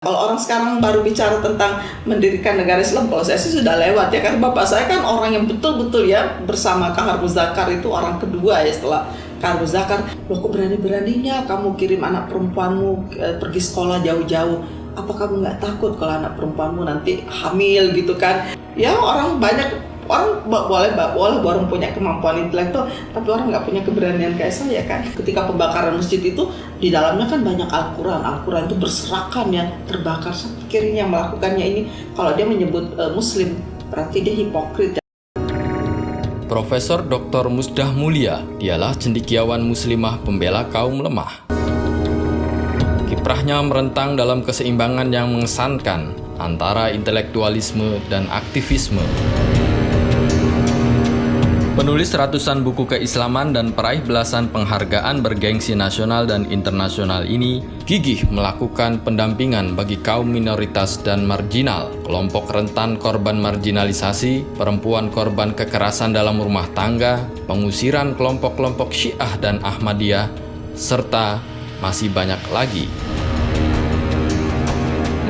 Kalau orang sekarang baru bicara tentang mendirikan negara Islam, kalau saya sih sudah lewat ya, karena bapak saya kan orang yang betul-betul ya bersama Kahar Muzakar itu orang kedua ya setelah Kahar Muzakar. Loh, kok berani-beraninya kamu kirim anak perempuanmu pergi sekolah jauh-jauh? Apa kamu nggak takut kalau anak perempuanmu nanti hamil gitu kan? Ya orang boleh baru punya kemampuan intelektual, tapi orang nggak punya keberanian kayak saya kan. Ketika pembakaran masjid itu di dalamnya kan banyak Al-Quran itu berserakan ya, terbakar. Saya pikirin yang melakukannya ini kalau dia menyebut Muslim berarti dia hipokrit. Profesor Dr. Musdah Mulia, dialah cendekiawan muslimah pembela kaum lemah. Kiprahnya merentang dalam keseimbangan yang mengesankan antara intelektualisme dan aktivisme. Penulis ratusan buku keislaman dan peraih belasan penghargaan bergengsi nasional dan internasional ini gigih melakukan pendampingan bagi kaum minoritas dan marginal, kelompok rentan korban marginalisasi, perempuan korban kekerasan dalam rumah tangga, pengusiran kelompok-kelompok Syiah dan Ahmadiyah, serta masih banyak lagi.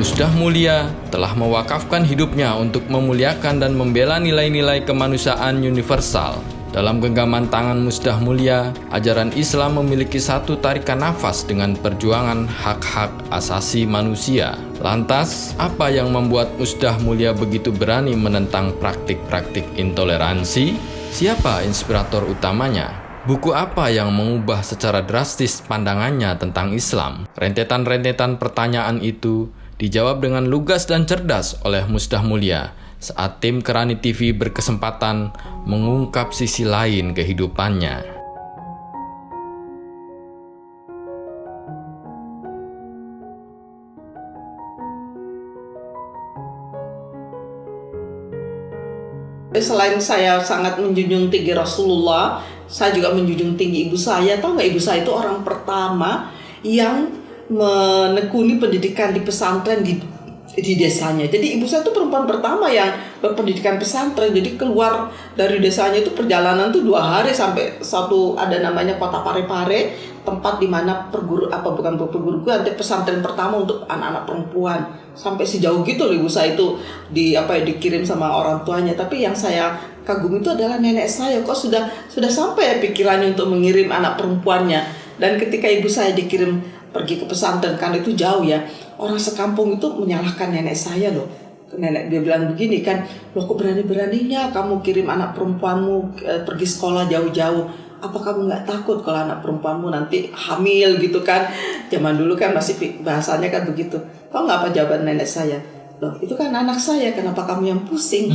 Musdah Mulia telah mewakafkan hidupnya untuk memuliakan dan membela nilai-nilai kemanusiaan universal. Dalam genggaman tangan Musdah Mulia, ajaran Islam memiliki satu tarikan nafas dengan perjuangan hak-hak asasi manusia. Lantas, apa yang membuat Musdah Mulia begitu berani menentang praktik-praktik intoleransi? Siapa inspirator utamanya? Buku apa yang mengubah secara drastis pandangannya tentang Islam? Rentetan-rentetan pertanyaan itu dijawab dengan lugas dan cerdas oleh Musdah Mulia saat tim Kerani TV berkesempatan mengungkap sisi lain kehidupannya. Selain saya sangat menjunjung tinggi Rasulullah, saya juga menjunjung tinggi ibu saya. Tahu nggak, ibu saya itu orang pertama yang menekuni pendidikan di pesantren di desanya. Jadi ibu saya itu perempuan pertama yang berpendidikan pesantren. Jadi keluar dari desanya itu perjalanan tuh 2 hari sampai satu ada namanya kota Parepare, tempat di mana perguruan pesantren pertama untuk anak-anak perempuan. Sampai sejauh gitu loh ibu saya itu dikirim sama orang tuanya. Tapi yang saya kagum itu adalah nenek saya, kok sudah sampai ya pikirannya untuk mengirim anak perempuannya. Dan ketika ibu saya dikirim pergi ke pesantren, kan itu jauh ya, orang sekampung itu menyalahkan nenek saya loh. Nenek dia bilang begini kan, loh kok berani-beraninya kamu kirim anak perempuanmu pergi sekolah jauh-jauh? Apa kamu nggak takut kalau anak perempuanmu nanti hamil gitu kan? Zaman dulu kan masih bahasanya kan begitu. Tahu nggak apa jawaban nenek saya? Loh itu kan anak saya, kenapa kamu yang pusing?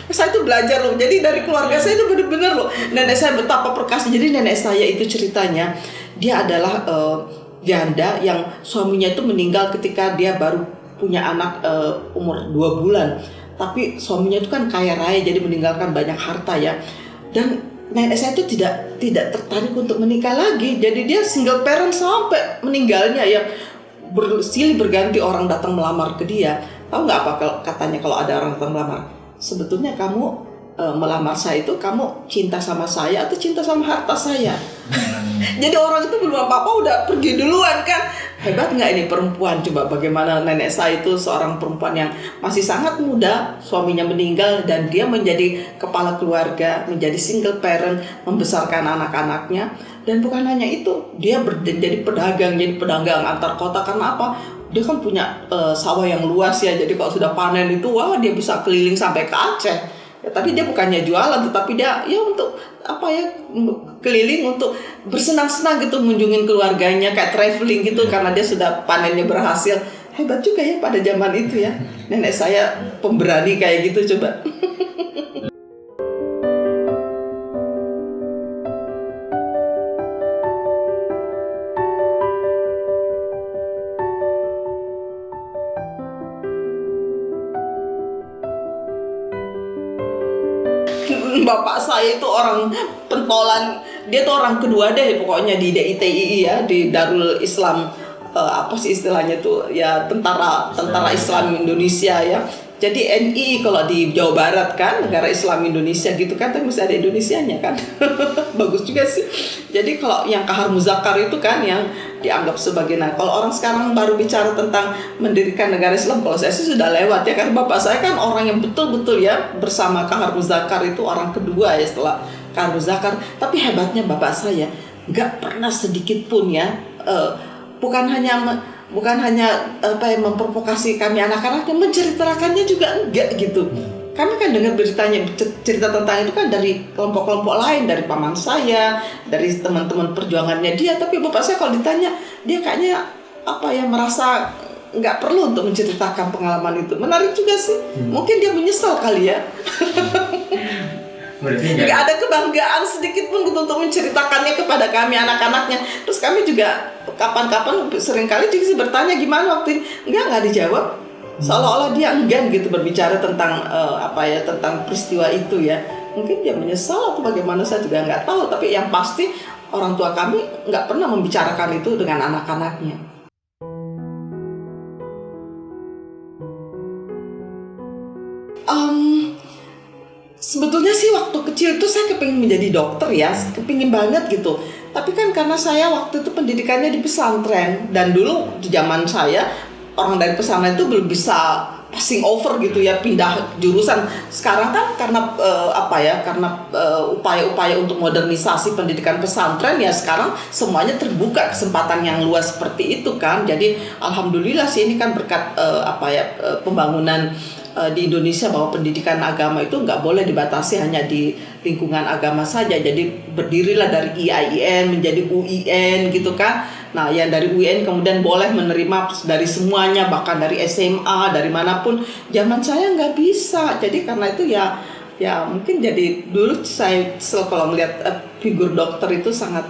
Saya itu belajar loh, jadi dari keluarga saya itu benar-benar loh, nenek saya betapa perkasa. Jadi nenek saya itu ceritanya, dia adalah janda yang suaminya itu meninggal ketika dia baru punya anak umur 2 bulan. Tapi suaminya itu kan kaya raya, jadi meninggalkan banyak harta ya. Dan nenek saya itu tidak tertarik untuk menikah lagi, jadi dia single parent sampai meninggalnya ya. Silih berganti orang datang melamar ke dia. Tahu nggak apa katanya kalau ada orang datang melamar? Sebetulnya kamu melamar saya itu kamu cinta sama saya atau cinta sama harta saya? Jadi orang itu belum apa-apa udah pergi duluan kan. Hebat nggak ini perempuan? Coba bagaimana nenek saya itu seorang perempuan yang masih sangat muda, suaminya meninggal dan dia menjadi kepala keluarga, menjadi single parent, membesarkan anak-anaknya. Dan bukan hanya itu, dia jadi pedagang antar kota. Karena apa? Dia kan punya sawah yang luas ya, jadi kalau sudah panen itu wah dia bisa keliling sampai ke Aceh ya. Tapi dia bukannya jualan, tetapi dia ya untuk keliling untuk bersenang-senang gitu, mengunjungin keluarganya kayak traveling gitu, karena dia sudah panennya berhasil. Hebat juga ya pada zaman itu ya, nenek saya pemberani kayak gitu. Coba bapak saya itu orang pentolan, dia tuh orang kedua deh pokoknya di DITII ya, di Darul Islam, apa sih istilahnya tuh ya, tentara Islam Indonesia ya. Jadi NI kalau di Jawa Barat kan, negara Islam Indonesia gitu kan, tapi masih ada Indonesianya kan. Bagus juga sih. Jadi kalau yang Kahar Muzakkar itu kan yang dianggap sebagai, nah kalau orang sekarang baru bicara tentang mendirikan negara Islam, kalau saya sih sudah lewat ya, karena bapak saya kan orang yang betul-betul ya bersama Kahar Muzakkar, itu orang kedua ya setelah Kahar Muzakkar. Tapi hebatnya bapak saya nggak pernah sedikit pun ya, bukan hanya memprovokasi kami anak-anaknya, menceritakannya juga enggak gitu. Kami kan dengar beritanya, cerita tentang itu kan dari kelompok-kelompok lain, dari paman saya, dari teman-teman perjuangannya dia. Tapi bapak saya kalau ditanya, dia kayaknya merasa nggak perlu untuk menceritakan pengalaman itu. Menarik juga sih. Mungkin dia menyesal kali ya. Nggak ada kebanggaan sedikit pun gitu untuk menceritakannya kepada kami anak-anaknya. Terus kami juga kapan-kapan seringkali juga bertanya gimana waktu ini, nggak dijawab, seolah-olah dia enggan gitu berbicara tentang tentang peristiwa itu ya. Mungkin dia menyesal atau bagaimana, saya juga nggak tahu. Tapi yang pasti orang tua kami nggak pernah membicarakan itu dengan anak-anaknya. Sebetulnya sih waktu kecil itu saya kepingin menjadi dokter ya, kepingin banget gitu. Tapi kan karena saya waktu itu pendidikannya di pesantren, dan dulu di zaman saya orang dari pesantren itu belum bisa passing over gitu ya, pindah jurusan. Sekarang kan karena upaya-upaya untuk modernisasi pendidikan pesantren ya, sekarang semuanya terbuka kesempatan yang luas seperti itu kan. Jadi alhamdulillah sih ini kan berkat pembangunan di Indonesia, bahwa pendidikan agama itu nggak boleh dibatasi hanya di lingkungan agama saja. Jadi berdirilah dari IAIN menjadi UIN gitu kan. Nah yang dari UIN kemudian boleh menerima dari semuanya, bahkan dari SMA, dari manapun. Zaman saya nggak bisa. Jadi karena itu ya mungkin jadi dulu saya kalau melihat figur dokter itu sangat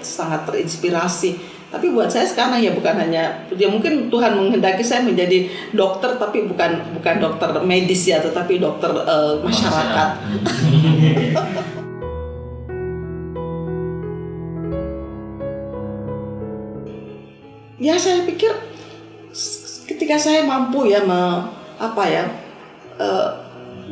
sangat terinspirasi. Tapi buat saya sekarang ya bukan hanya, ya mungkin Tuhan menghendaki saya menjadi dokter, tapi bukan dokter medis ya, tetapi dokter masyarakat. Ya saya pikir ketika saya mampu ya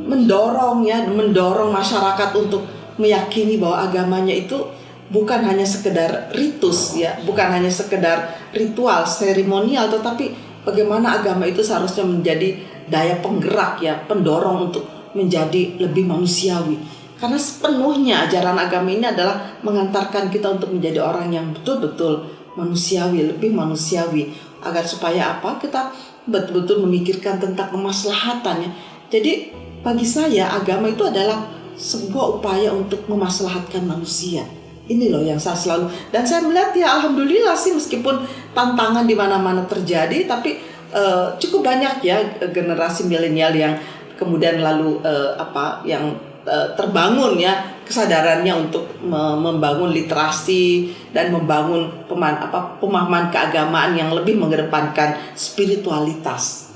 mendorong masyarakat untuk meyakini bahwa agamanya itu bukan hanya sekedar ritus ya, bukan hanya sekedar ritual seremonial, tetapi bagaimana agama itu seharusnya menjadi daya penggerak ya, pendorong untuk menjadi lebih manusiawi. Karena sepenuhnya ajaran agama ini adalah mengantarkan kita untuk menjadi orang yang betul-betul manusiawi, lebih manusiawi, agar supaya kita betul-betul memikirkan tentang kemaslahatannya. Jadi bagi saya agama itu adalah sebuah upaya untuk memaslahatkan manusia. Ini loh yang saya selalu, dan saya melihat ya alhamdulillah sih, meskipun tantangan di mana-mana terjadi, tapi cukup banyak ya generasi milenial yang kemudian lalu terbangun ya kesadarannya untuk membangun literasi dan membangun pemahaman keagamaan yang lebih mengedepankan spiritualitas.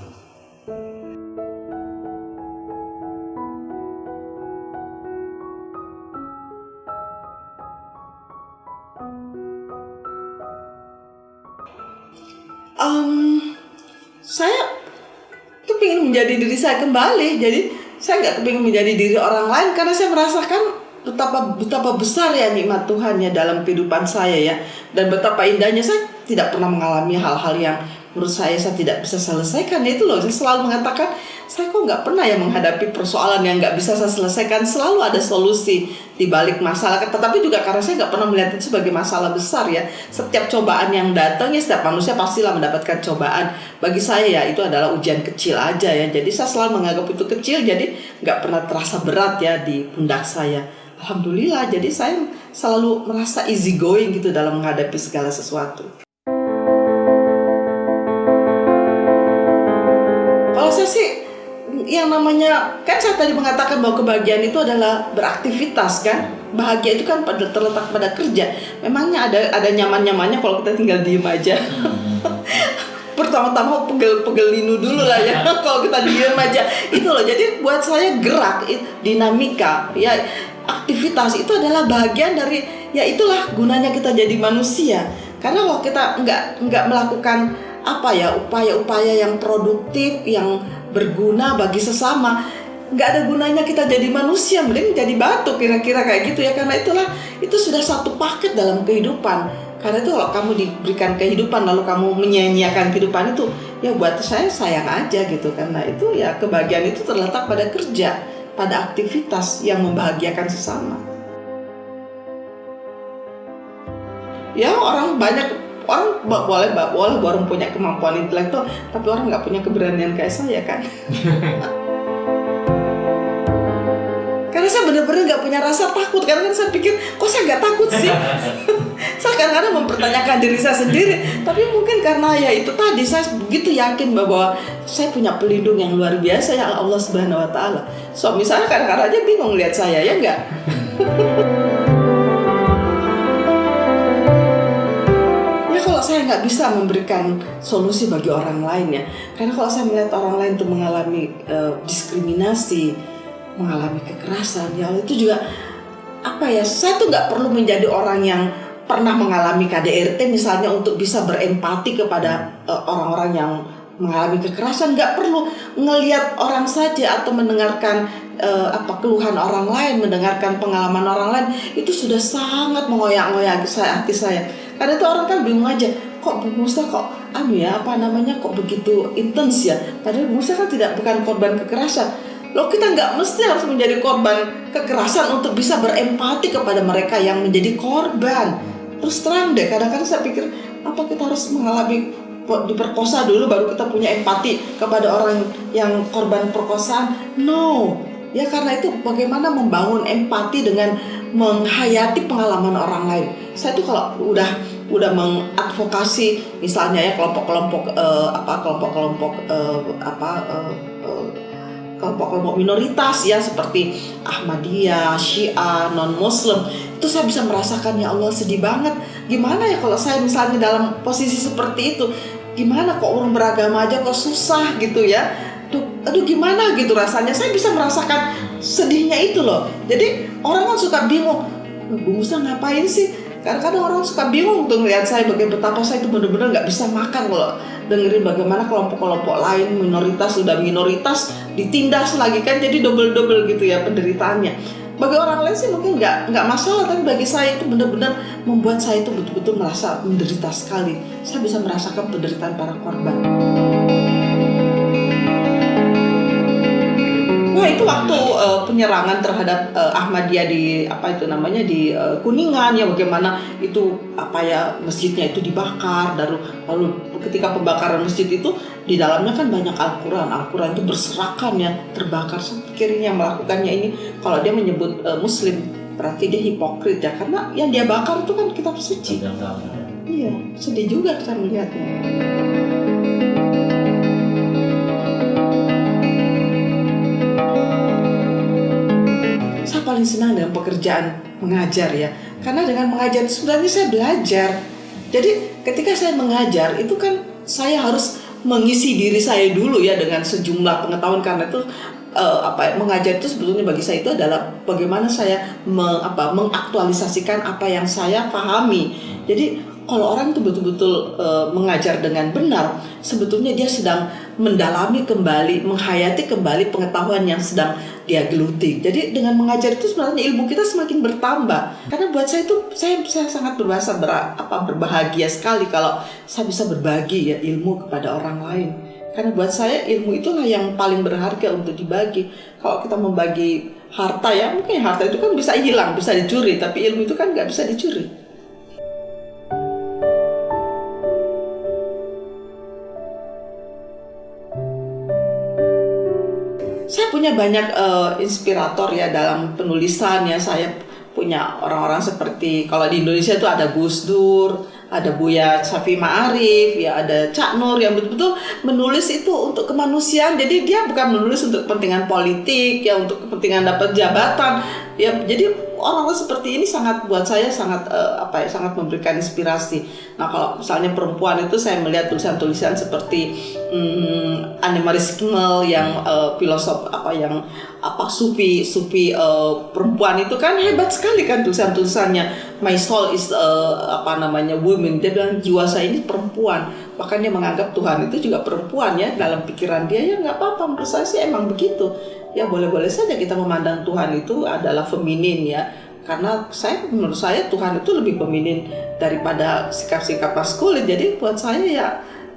Saya kepingin menjadi diri saya kembali. Jadi saya nggak kepingin menjadi diri orang lain, karena saya merasakan betapa besar ya nikmat Tuhan ya dalam kehidupan saya ya, dan betapa indahnya. Saya tidak pernah mengalami hal-hal yang menurut saya tidak bisa selesaikan. Ya itu loh, saya selalu mengatakan, saya kok nggak pernah ya menghadapi persoalan yang nggak bisa saya selesaikan. Selalu ada solusi di balik masalah. Tetapi juga karena saya nggak pernah melihat itu sebagai masalah besar ya. Setiap cobaan yang datang ya, setiap manusia pastilah mendapatkan cobaan. Bagi saya ya itu adalah ujian kecil aja ya. Jadi saya selalu menganggap itu kecil, jadi nggak pernah terasa berat ya di pundak saya. Alhamdulillah, jadi saya selalu merasa easy going gitu dalam menghadapi segala sesuatu. Kalau saya sih, yang namanya, kan saya tadi mengatakan bahwa kebahagiaan itu adalah beraktivitas kan. Bahagia itu kan terletak pada kerja. Memangnya ada nyaman-nyamannya kalau kita tinggal diem aja. Pertama-tama pegel linu dulu lah ya. Kalau kita diem aja itu loh. Jadi buat saya gerak, dinamika ya, aktivitas itu adalah bagian dari, ya itulah gunanya kita jadi manusia. Karena kalau kita nggak melakukan upaya-upaya yang produktif, yang berguna bagi sesama. Nggak ada gunanya kita jadi manusia, mending jadi batu, kira-kira kayak gitu ya. Karena itu sudah satu paket dalam kehidupan. Karena itu kalau kamu diberikan kehidupan lalu kamu menyia-nyiakan kehidupan itu, ya buat saya sayang aja gitu. Karena itu ya kebahagiaan itu terletak pada kerja, pada aktivitas yang membahagiakan sesama. Ya banyak orang boleh orang punya kemampuan intelektual, tapi orang nggak punya keberanian kayak saya kan. Karena saya benar-benar nggak punya rasa takut. Karena saya pikir, kok saya nggak takut sih? Saya kadang-kadang mempertanyakan diri saya sendiri. Tapi mungkin karena ya itu tadi, saya begitu yakin bahwa saya punya pelindung yang luar biasa, ya Allah Subhanahu Wa Taala. Suami saya kadang-kadang aja bingung lihat saya, ya nggak? Kalau saya nggak bisa memberikan solusi bagi orang lain ya, karena kalau saya melihat orang lain itu mengalami diskriminasi, mengalami kekerasan, ya itu juga saya tuh nggak perlu menjadi orang yang pernah mengalami KDRT misalnya untuk bisa berempati kepada orang-orang yang mengalami kekerasan. Nggak perlu ngelihat orang saja atau mendengarkan keluhan orang lain, mendengarkan pengalaman orang lain, itu sudah sangat mengoyak-ngoyak hati saya. Karena itu orang kan bingung aja, kok Bu Musa kok kok begitu intens ya? Padahal Bu Musa kan bukan korban kekerasan. Loh, kita nggak mesti harus menjadi korban kekerasan untuk bisa berempati kepada mereka yang menjadi korban. Terus terang deh, kadang-kadang saya pikir, apa kita harus mengalami diperkosa dulu baru kita punya empati kepada orang yang korban perkosaan? No. Ya karena itu bagaimana membangun empati dengan menghayati pengalaman orang lain. Saya tuh kalau udah mengadvokasi misalnya ya kelompok-kelompok minoritas ya seperti Ahmadiyah, Syiah, non-Muslim, itu saya bisa merasakan, ya Allah sedih banget. Gimana ya kalau saya misalnya dalam posisi seperti itu? Gimana kok orang beragama aja kok susah gitu ya? Aduh gimana gitu rasanya. Saya bisa merasakan sedihnya itu loh. Jadi orang kan suka bingung, Bu Musa ngapain sih? Kadang-kadang orang suka bingung tuh ngeliat saya betapa saya itu benar-benar nggak bisa makan kalau dengerin bagaimana kelompok-kelompok lain minoritas ditindas lagi kan, jadi double gitu ya penderitaannya. Bagi orang lain sih mungkin nggak masalah, tapi bagi saya itu benar-benar membuat saya itu betul-betul merasa menderita sekali. Saya bisa merasakan penderitaan para korban. Nah itu waktu penyerangan terhadap Ahmadiyah di Kuningan ya, bagaimana itu masjidnya itu dibakar, lalu ketika pembakaran masjid itu di dalamnya kan banyak Al-Quran itu berserakan ya, terbakar. Saya pikir yang melakukannya ini kalau dia menyebut Muslim berarti dia hipokrit ya, karena yang dia bakar itu kan kitab suci. Iya, sedih juga saya melihatnya. Saya paling senang dengan pekerjaan mengajar ya, karena dengan mengajar itu sebenarnya saya belajar. Jadi ketika saya mengajar itu kan saya harus mengisi diri saya dulu ya dengan sejumlah pengetahuan, karena itu mengajar itu sebetulnya bagi saya itu adalah bagaimana saya mengaktualisasikan apa yang saya pahami. Jadi kalau orang itu betul-betul mengajar dengan benar, sebetulnya dia sedang mendalami kembali, menghayati kembali pengetahuan yang sedang dia geluti. Jadi dengan mengajar itu sebenarnya ilmu kita semakin bertambah. Karena buat saya itu saya sangat berbahagia sekali kalau saya bisa berbagi ya ilmu kepada orang lain. Karena buat saya ilmu itulah yang paling berharga untuk dibagi. Kalau kita membagi harta ya, mungkin harta itu kan bisa hilang, bisa dicuri, tapi ilmu itu kan nggak bisa dicuri. Saya punya banyak inspirator ya dalam penulisan ya. Saya punya orang-orang seperti, kalau di Indonesia itu ada Gus Dur, ada Buya Syafi'i Ma'arif, ya ada Cak Nur yang betul-betul menulis itu untuk kemanusiaan. Jadi dia bukan menulis untuk kepentingan politik ya, untuk kepentingan dapat jabatan ya. Jadi orang-orang seperti ini sangat buat saya sangat sangat memberikan inspirasi. Nah kalau misalnya perempuan itu saya melihat tulisan-tulisan seperti Annemarie Schimmel yang filosof sufi perempuan itu kan hebat sekali kan tulisan-tulisannya. My soul is woman. Dia bilang jiwa saya ini perempuan. Bahkan dia menganggap Tuhan itu juga perempuan ya dalam pikiran dia. Ya nggak apa-apa, menurut saya sih emang begitu. Ya boleh-boleh saja kita memandang Tuhan itu adalah feminin ya. Karena menurut saya Tuhan itu lebih feminin daripada sikap-sikap maskulin. Jadi buat saya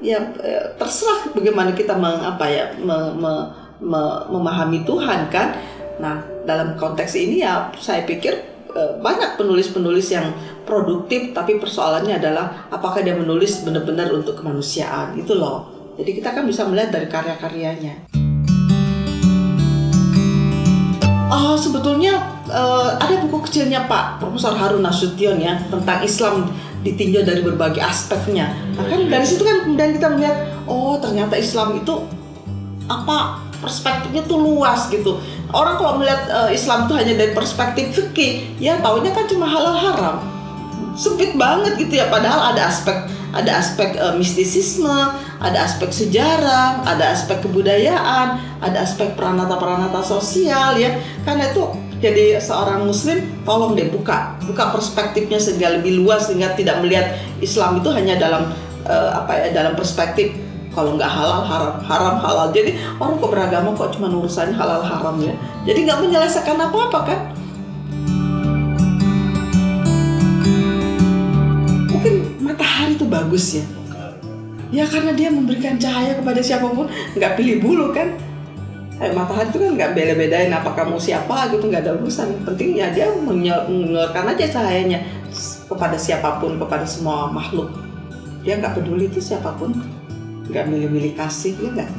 ya terserah bagaimana kita memahami Tuhan kan. Nah dalam konteks ini ya saya pikir banyak penulis-penulis yang produktif, tapi persoalannya adalah apakah dia menulis benar-benar untuk kemanusiaan itu loh. Jadi kita kan bisa melihat dari karya-karyanya. Sebetulnya ada buku kecilnya Pak Profesor Harun Nasution ya tentang Islam ditinjau dari berbagai aspeknya. Nah kan dari situ kan kemudian kita melihat ternyata Islam itu perspektifnya tuh luas gitu. Orang kalau melihat Islam itu hanya dari perspektif fikih, ya taunya kan cuma halal haram. Sempit banget gitu ya, padahal ada aspek mistisisme, ada aspek sejarah, ada aspek kebudayaan, ada aspek peranata sosial ya. Karena itu jadi seorang muslim tolong deh buka perspektifnya sehingga lebih luas, sehingga tidak melihat Islam itu hanya dalam dalam perspektif kalau nggak halal haram halal. Jadi orang kok beragama kok cuma urusannya halal haram ya. Jadi nggak menyelesaikan apa-apa kan. Mungkin matahari itu bagus ya. Ya karena dia memberikan cahaya kepada siapapun, nggak pilih bulu kan. Matahari itu kan nggak beda-bedain apa kamu siapa gitu, nggak ada urusan. Yang penting ya dia mengeluarkan aja cahayanya kepada siapapun, kepada semua makhluk. Dia nggak peduli itu siapapun, nggak milih-milih kasih ya nggak.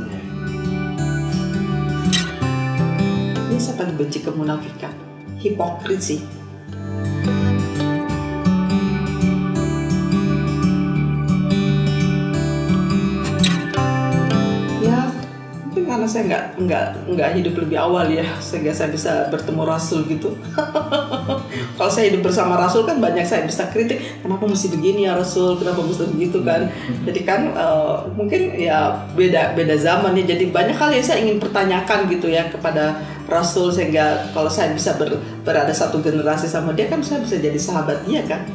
Ini saya paling benci kemunafikan, hipokrisi. Karena saya nggak hidup lebih awal ya, sehingga saya bisa bertemu Rasul gitu. Kalau saya hidup bersama Rasul kan banyak saya bisa kritik, kenapa mesti begini ya Rasul, kenapa mesti begitu kan. Jadi kan mungkin ya beda zaman ya, jadi banyak hal yang saya ingin pertanyakan gitu ya kepada Rasul, sehingga kalau saya bisa berada satu generasi sama dia kan saya bisa jadi sahabat dia kan.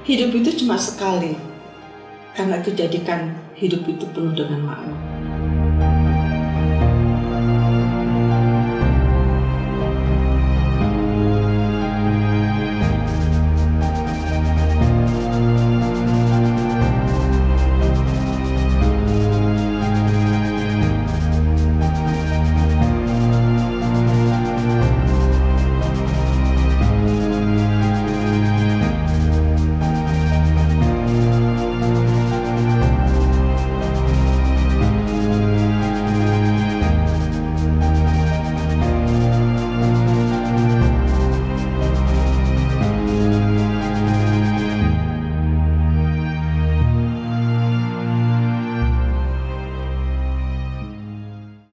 Hidup itu cuma sekali, karena itu jadikan hidup itu penuh dengan makna.